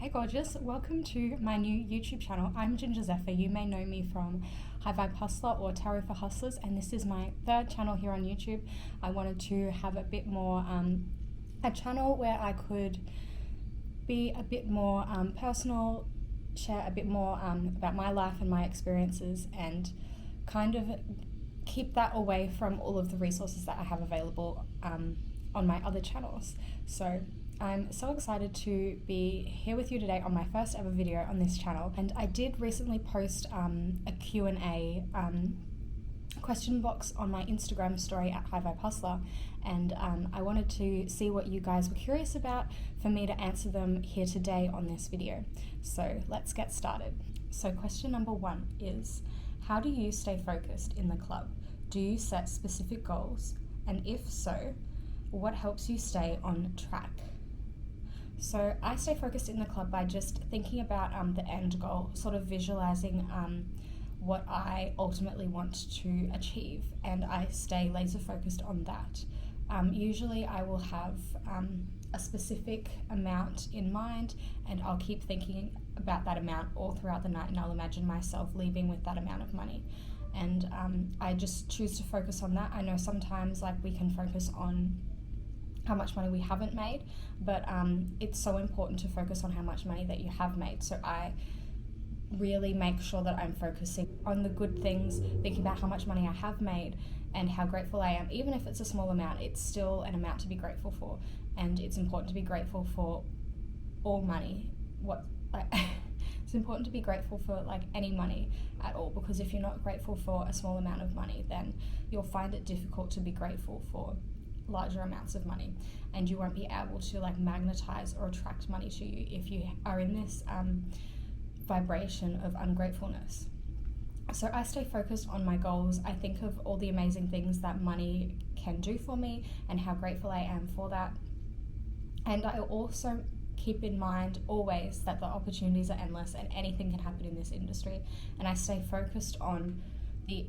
Hey gorgeous, welcome to my new YouTube channel. I'm Ginger Zephyr. You may know me from High Vibe Hustler or Tarot for Hustlers, and this is my third channel here on YouTube. I wanted to have a bit more, a channel where I could be a bit more personal, share a bit more about my life and my experiences, and kind of keep that away from all of the resources that I have available on my other channels. So I'm so excited to be here with you today on my first ever video on this channel, and I did recently post a Q&A question box on my Instagram story at High Vibe Hustler, and I wanted to see what you guys were curious about for me to answer them here today on this video. So let's get started. So question number 1 is, how do you stay focused in the club? Do you set specific goals? And if so, what helps you stay on track? So I stay focused in the club by just thinking about the end goal, sort of visualizing what I ultimately want to achieve, and I stay laser focused on that. Usually I will have a specific amount in mind, and I'll keep thinking about that amount all throughout the night, and I'll imagine myself leaving with that amount of money. And I just choose to focus on that. I know sometimes we can focus on how much money we haven't made, but it's so important to focus on how much money that you have made. So I really make sure that I'm focusing on the good things, thinking about how much money I have made and how grateful I am. Even if it's a small amount, it's still an amount to be grateful for, and it's important to be grateful for all money. It's important to be grateful for any money at all, because if you're not grateful for a small amount of money, then you'll find it difficult to be grateful for larger amounts of money, and you won't be able to magnetize or attract money to you if you are in this vibration of ungratefulness. So I stay focused on my goals. I think of all the amazing things that money can do for me and how grateful I am for that. And I also keep in mind always that the opportunities are endless and anything can happen in this industry, and I stay focused on the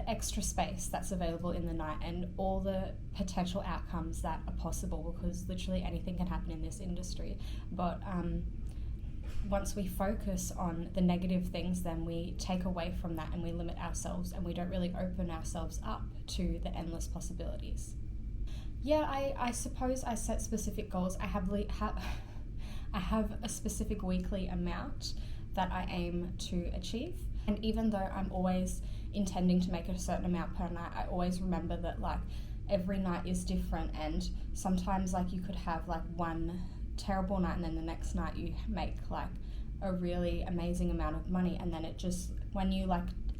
extra space that's available in the night and all the potential outcomes that are possible, because literally anything can happen in this industry. But once we focus on the negative things, then we take away from that and we limit ourselves, and we don't really open ourselves up to the endless possibilities. Yeah, I suppose I set specific goals. I have a specific weekly amount that I aim to achieve, and even though I'm always intending to make a certain amount per night, I always remember that every night is different, and sometimes you could have one terrible night and then the next night you make a really amazing amount of money, and then it just, when you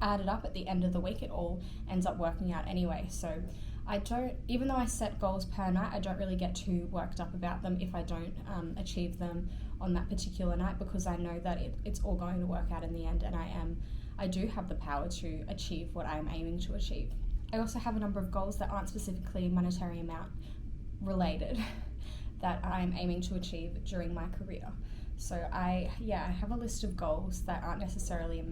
add it up at the end of the week, it all ends up working out anyway. So I don't, even though I set goals per night, I don't really get too worked up about them if I don't achieve them on that particular night, because I know that it's all going to work out in the end, and I do have the power to achieve what I am aiming to achieve. I also have a number of goals that aren't specifically monetary amount related that I'm aiming to achieve during my career. So I have a list of goals that aren't necessarily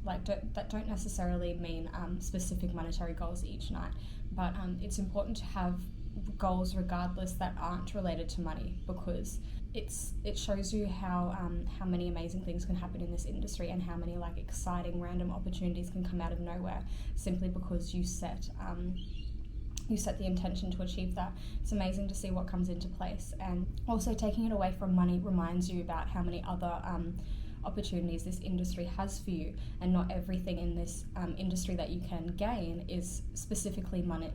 that don't necessarily mean specific monetary goals each night, but it's important to have goals regardless that aren't related to money, because it shows you how many amazing things can happen in this industry, and how many exciting random opportunities can come out of nowhere simply because you set the intention to achieve that. It's amazing to see what comes into place, and also taking it away from money reminds you about how many other opportunities this industry has for you, and not everything in this industry that you can gain is specifically money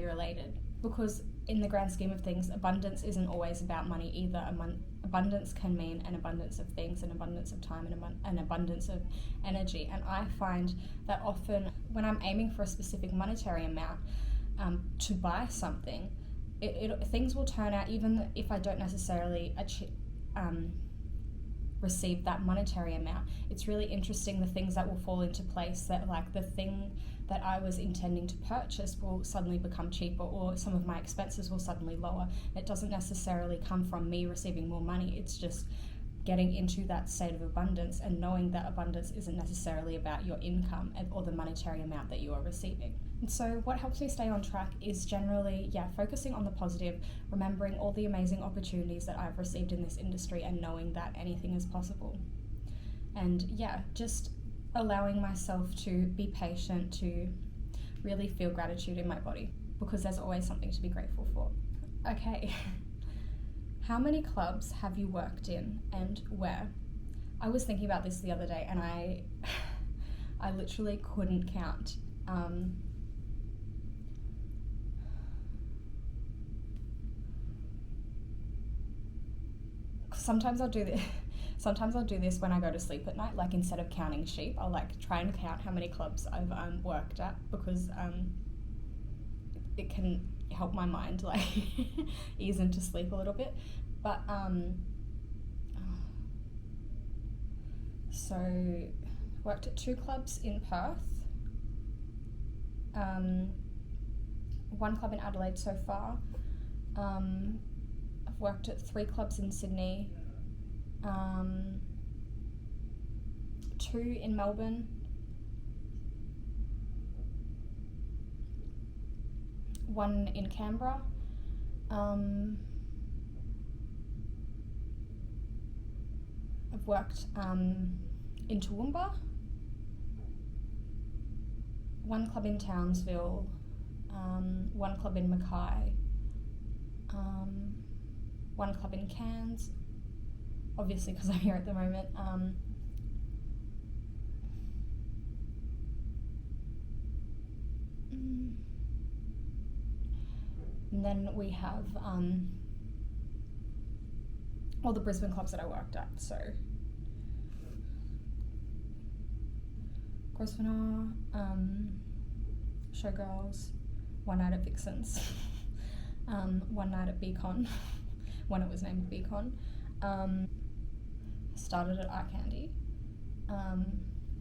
related, because in the grand scheme of things, abundance isn't always about money either. Abundance can mean an abundance of things, an abundance of time, and an abundance of energy. And I find that often when I'm aiming for a specific monetary amount to buy something, things will turn out, even if I don't necessarily receive that monetary amount. It's really interesting the things that will fall into place, that the thing that I was intending to purchase will suddenly become cheaper, or some of my expenses will suddenly lower. It doesn't necessarily come from me receiving more money. It's just getting into that state of abundance and knowing that abundance isn't necessarily about your income or the monetary amount that you are receiving. And so what helps me stay on track is generally, focusing on the positive, remembering all the amazing opportunities that I've received in this industry and knowing that anything is possible. And just allowing myself to be patient, to really feel gratitude in my body, because there's always something to be grateful for. Okay, how many clubs have you worked in and where? I was thinking about this the other day and I literally couldn't count. Sometimes I'll do this when I go to sleep at night, like instead of counting sheep, I'll like try and count how many clubs I've worked at, because it can help my mind like ease into sleep a little bit. But so worked at 2 clubs in Perth, 1 club in Adelaide so far. I've worked at 3 clubs in Sydney, 2 in Melbourne, 1 in Canberra, I've worked in Toowoomba, 1 club in Townsville, 1 club in Mackay, 1 club in Cairns, obviously because I'm here at the moment. And then we have all the Brisbane clubs that I worked at. So Grosvenor, Showgirls, 1 night at Vixens, 1 night at Beacon, when it was named Beacon. Started at Art Candy,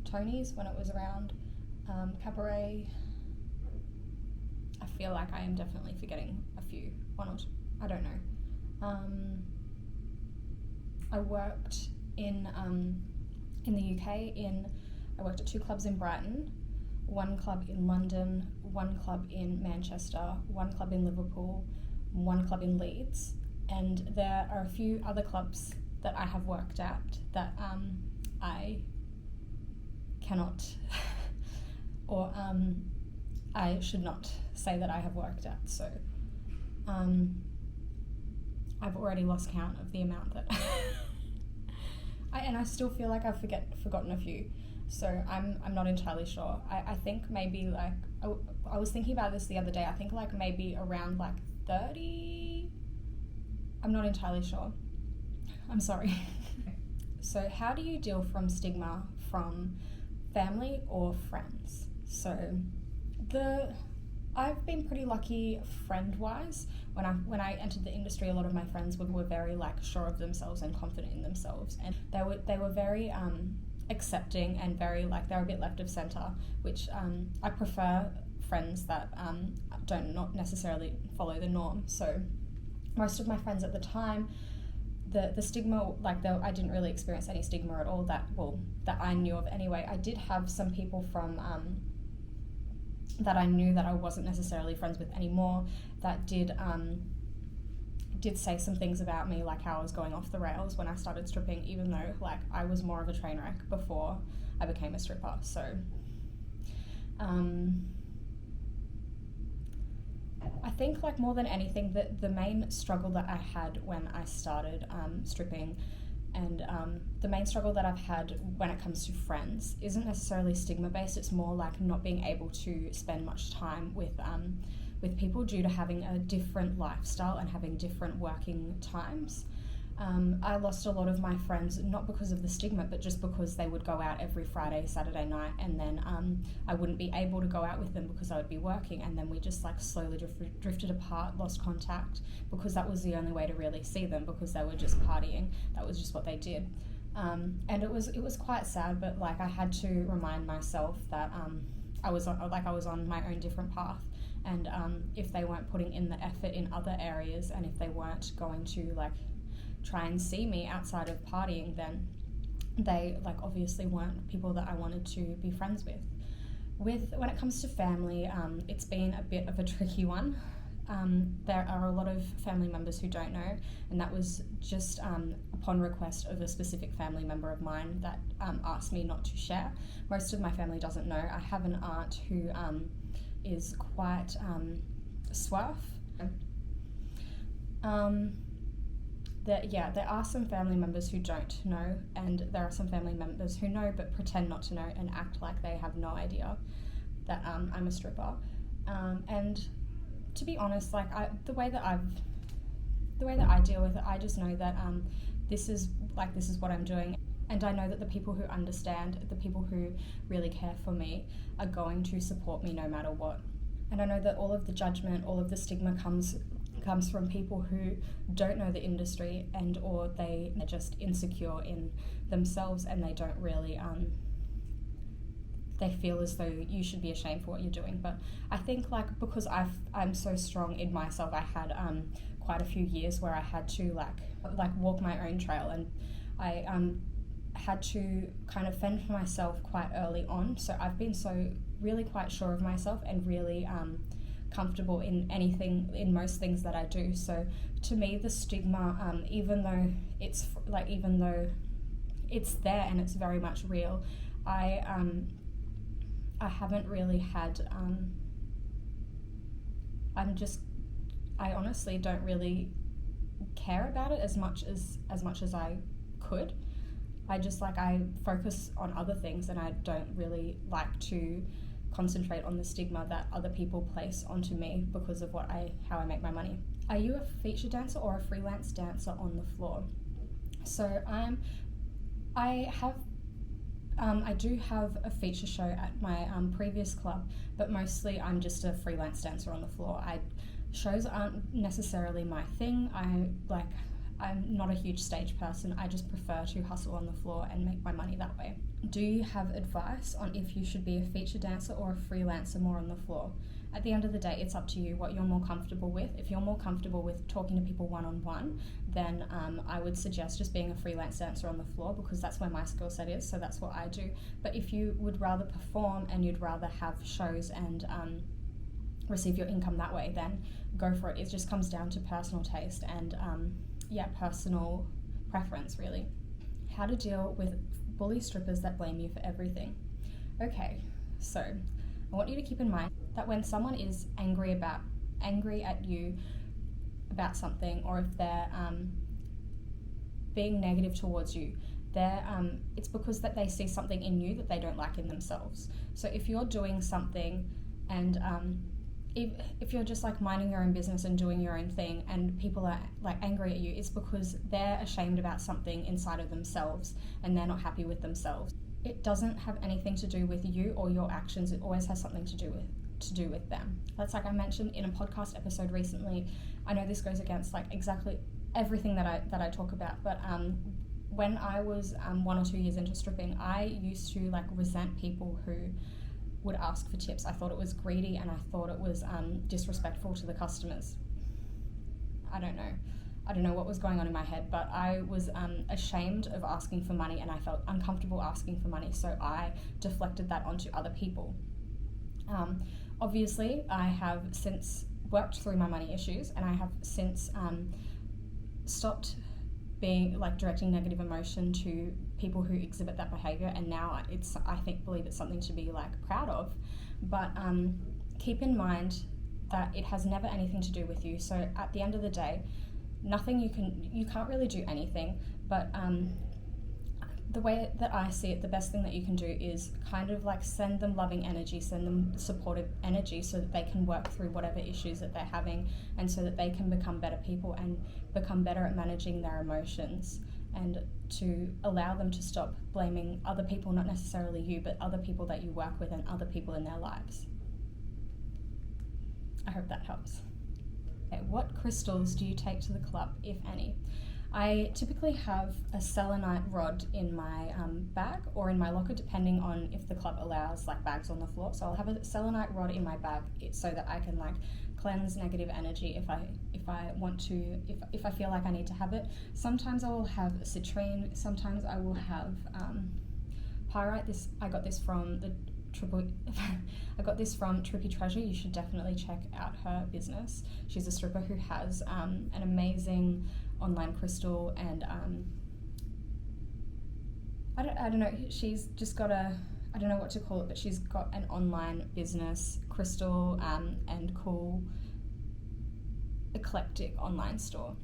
Tony's when it was around, Cabaret. I feel like I am definitely forgetting a few, 1 or 2, I don't know. I worked in the UK. I worked at 2 clubs in Brighton, 1 club in London, 1 club in Manchester, 1 club in Liverpool, 1 club in Leeds, and there are a few other clubs that I have worked at that I cannot or I should not say that I have worked at. So I've already lost count of the amount that I still feel like I've forgotten a few. So I'm not entirely sure. I think maybe like I was thinking about this the other day. I think like maybe around like 30. I'm not entirely sure. I'm sorry. So how do you deal from stigma from family or friends? So I've been pretty lucky friend-wise. When I entered the industry, a lot of my friends were very like sure of themselves and confident in themselves, and they were very accepting and very like they're a bit left of center, which I prefer friends that don't not necessarily follow the norm. So most of my friends at the time, the stigma, like I didn't really experience any stigma at all that I knew of anyway. I did have some people from that I knew that I wasn't necessarily friends with anymore that did say some things about me, like how I was going off the rails when I started stripping, even though like I was more of a train wreck before I became a stripper. So I think like more than anything the main struggle that I had when I started stripping, and the main struggle that I've had when it comes to friends isn't necessarily stigma based. It's more like not being able to spend much time with people due to having a different lifestyle and having different working times. I lost a lot of my friends, not because of the stigma, but just because they would go out every Friday, Saturday night, and then I wouldn't be able to go out with them because I would be working, and then we just like slowly drifted apart, lost contact, because that was the only way to really see them, because they were just partying. That was just what they did. And it was quite sad, but like I had to remind myself that I was on my own different path, and if they weren't putting in the effort in other areas, and if they weren't going to like try and see me outside of partying, then they like obviously weren't people that I wanted to be friends with. When it comes to family, it's been a bit of a tricky one. There are a lot of family members who don't know, and that was just upon request of a specific family member of mine that asked me not to share. Most of my family doesn't know. I have an aunt who is quite suave. There are some family members who don't know, and there are some family members who know but pretend not to know and act like they have no idea that I'm a stripper. And to be honest, like the way that I deal with it, I just know that this is what I'm doing, and I know that the people who understand, the people who really care for me, are going to support me no matter what. And I know that all of the judgment, all of the stigma comes from people who don't know the industry, and or they're just insecure in themselves, and they don't really they feel as though you should be ashamed for what you're doing. But I think like because I'm so strong in myself, I had quite a few years where I had to like walk my own trail, and I had to kind of fend for myself quite early on. So I've been really quite sure of myself and really comfortable in most things that I do. So to me, the stigma, even though it's there and it's very much real, I haven't really had I honestly don't really care about it as much as I could. I focus on other things, and I don't really like to concentrate on the stigma that other people place onto me because of how I make my money. Are you a feature dancer or a freelance dancer on the floor? So I do have a feature show at my previous club, but mostly I'm just a freelance dancer on the floor. Shows aren't necessarily my thing. I'm not a huge stage person. I just prefer to hustle on the floor and make my money that way. Do you have advice on if you should be a feature dancer or a freelancer more on the floor? At the end of the day, it's up to you what you're more comfortable with. If you're more comfortable with talking to people one-on-one, then I would suggest just being a freelance dancer on the floor, because that's where my skill set is, so that's what I do. But if you would rather perform and you'd rather have shows and receive your income that way, then go for it. It just comes down to personal taste and personal preference, really. How to deal with bully strippers that blame you for everything. Okay, so I want you to keep in mind that when someone is angry at you about something, or if they're being negative towards you, it's because that they see something in you that they don't like in themselves. So if you're doing something and if you're just like minding your own business and doing your own thing, and people are like angry at you, it's because they're ashamed about something inside of themselves and they're not happy with themselves. It doesn't have anything to do with you or your actions. It always has something to do with them. That's like I mentioned in a podcast episode recently. I know this goes against like exactly everything that I talk about, but when I was 1 or 2 years into stripping, I used to like resent people who would ask for tips. I thought it was greedy, and I thought it was disrespectful to the customers. I don't know what was going on in my head, but I was ashamed of asking for money, and I felt uncomfortable asking for money, so I deflected that onto other people. Obviously, I have since worked through my money issues, and I have since stopped being like directing negative emotion to people who exhibit that behavior, and now I believe it's something to be like proud of. But keep in mind that it has never anything to do with you. So at the end of the day, you can't really do anything, but the way that I see it, the best thing that you can do is kind of like send them loving energy, send them supportive energy, so that they can work through whatever issues that they're having, and so that they can become better people and become better at managing their emotions, and to allow them to stop blaming other people, not necessarily you, but other people that you work with and other people in their lives. I hope that helps. Okay, what crystals do you take to the club, if any? I typically have a selenite rod in my bag or in my locker, depending on if the club allows like bags on the floor. So I'll have a selenite rod in my bag so that I can like cleanse negative energy if I want to, if I feel like I need to have it. Sometimes I will have citrine, sometimes I will have pyrite. I got this from I got this from Trippy Treasure. You should definitely check out her business. She's a stripper who has an amazing online crystal, and I don't know, she's just got I don't know what to call it, but she's got an online business, crystal and cool eclectic online store.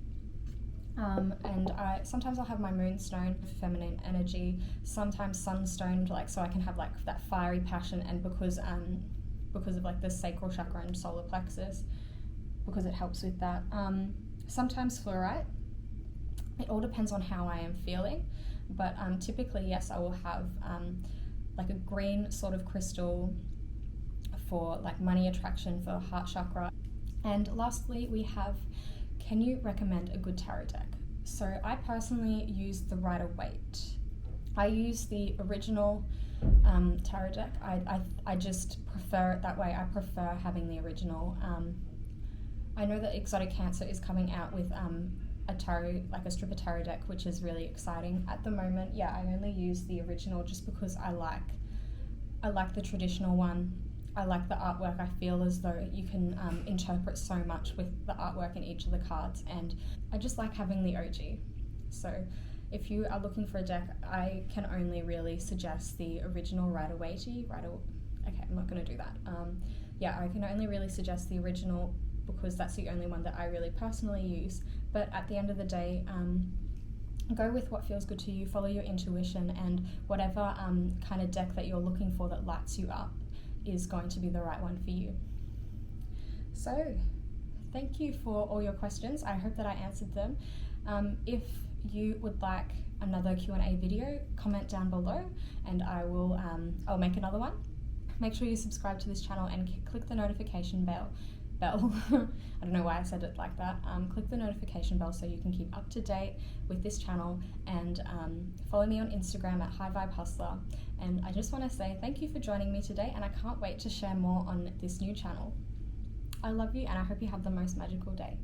And sometimes I'll have my moonstone, feminine energy, sometimes sunstone, like so I can have like that fiery passion, and because of like the sacral chakra and solar plexus, because it helps with that. Sometimes fluorite. It all depends on how I am feeling, but typically, yes, I will have like a green sort of crystal for like money attraction, for heart chakra. And lastly, we have, can you recommend a good tarot deck? So I personally use the Rider-Waite. I use the original tarot deck. I just prefer it that way. I prefer having the original. I know that Exotic Cancer is coming out with a tarot, like a stripper tarot deck, which is really exciting. At the moment, yeah, I only use the original just because I like the traditional one. I like the artwork. I feel as though you can interpret so much with the artwork in each of the cards, and I just like having the OG. So if you are looking for a deck, I can only really suggest the original Rider-Waite. Okay, I'm not going to do that. Yeah, I can only really suggest the original because that's the only one that I really personally use. But at the end of the day, go with what feels good to you, follow your intuition, and whatever kind of deck that you're looking for that lights you up is going to be the right one for you. So thank you for all your questions. I hope that I answered them. If you would like another Q&A video, comment down below and I'll make another one. Make sure you subscribe to this channel and click the notification bell. I don't know why I said it like that. Click the notification bell so you can keep up to date with this channel, and follow me on Instagram at High Vibe Hustler. And I just want to say thank you for joining me today, and I can't wait to share more on this new channel. I love you, and I hope you have the most magical day.